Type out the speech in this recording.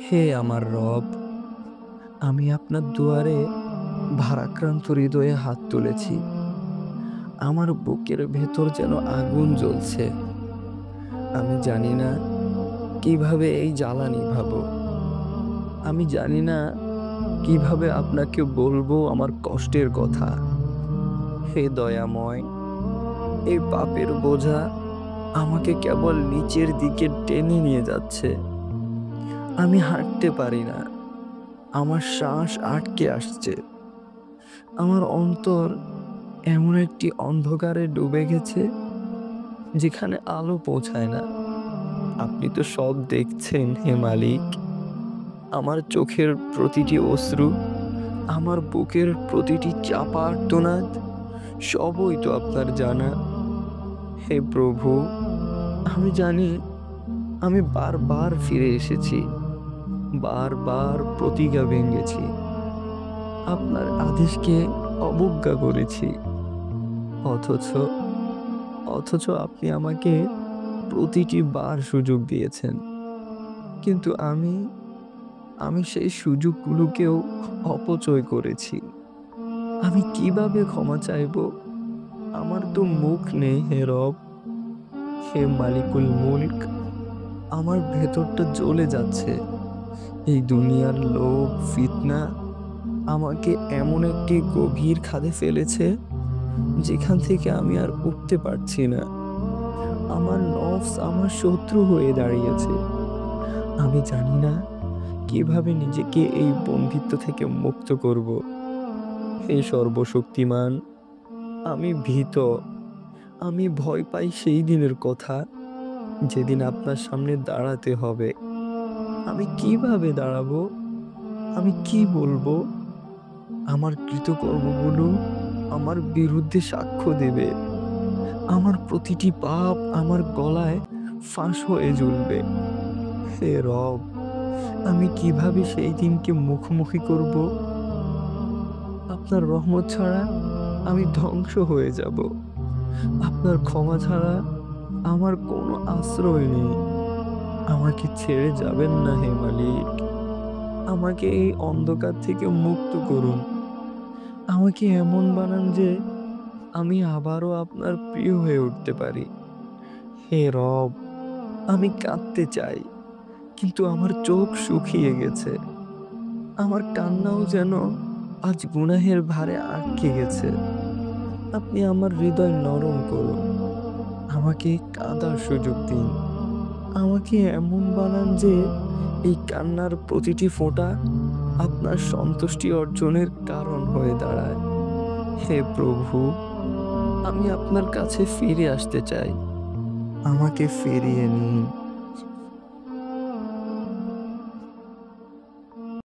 হে আমার রব, আমি আপনার দুয়ারে ভারাক্রান্ত হৃদয়ে হাত তুলেছি। আমার বুকের ভেতর যেন আগুন জ্বলছে। আমি জানি না কিভাবে এই জ্বালা নিভাবো। আমি জানি না কিভাবে আপনাকে বলবো আমার কষ্টের কথা। হে দয়াময়, এই পাপের বোঝা আমাকে কেবল নিচের দিকে টেনে নিয়ে যাচ্ছে। আমি হাঁটতে পারি না, আমার শ্বাস আটকে আসছে। আমার অন্তর এমন একটি অন্ধকারে ডুবে গেছে যেখানে আলো পৌঁছায় না। আপনি তো সব দেখছেন হে মালিক। আমার চোখের প্রতিটি অশ্রু, আমার বুকের প্রতিটি চাপা আর্তনাদ, সবই তো আপনার জানা। হে প্রভু, আমি জানি আমি বারবার ফিরে এসেছি, বারবার প্রতিজ্ঞা ভেঙেছি, আপনার আদেশকে অবজ্ঞা করেছি। অথচ অথচ আপনি আমাকে প্রতিটি বার সুযোগ দিয়েছেন। কিন্তু আমি আমি সেই সুযোগগুলোকেও অপচয় করেছি। আমি কিভাবে ক্ষমা চাইবো? আমার তো মুখ নেই হে রব। হে মালিকুল মুলক, আমার ভেতরটা জ্বলে যাচ্ছে। এই দুনিয়ার লোভ, ফিতনা আমাকে এমন একটি গভীর খাদে ফেলেছে যেখান থেকে আমি আর উঠতে পারছি না। আমার নফস আমার শত্রু হয়ে দাঁড়িয়েছে। আমি জানি না কিভাবে নিজেকে এই বন্দিত্ব থেকে মুক্ত করব। হে সর্বশক্তিমান, আমি ভীত। আমি ভয় পাই সেই দিনের কথা যেদিন আপনার সামনে দাঁড়াতে হবে। আমি কিভাবে দাঁড়াবো? আমি কি বলবো? আমার কৃতকর্মগুলো আমার বিরুদ্ধে সাক্ষ্য দেবে। আমার প্রতিটি পাপ আমার গলায় ফাঁস হয়ে ঝুলবে। হে রব, আমি কিভাবে সেই দিনকে মুখোমুখি করব? আপনার রহমত ছাড়া আমি ধ্বংস হয়ে যাব। আপনার ক্ষমা ছাড়া আমার কোনো আশ্রয় নেই। আমাকে ছেড়ে যাবেন না হে মালিক। আমাকে এই অন্ধকার থেকে মুক্ত করুন। আমাকে এমন বানান যে আমি আবারও আপনার প্রিয় হয়ে উঠতে পারি। হে রব, আমি কাঁদতে চাই, কিন্তু আমার চোখ শুকিয়ে গেছে। আমার কান্নাও যেন আজ গুনাহের ভারে আটকে গেছে। আপনি আমার হৃদয় নরম করুন। আমাকে কাঁদার সুযোগ দিন। আমাকে এমন বানান যে এই কান্নার প্রতিটি ফোঁটা আপনার সন্তুষ্টি অর্জনের কারণ হয়ে দাঁড়ায়। হে প্রভু, আমি আপনার কাছে ফিরে আসতে চাই। আমাকে ফিরিয়ে নিন।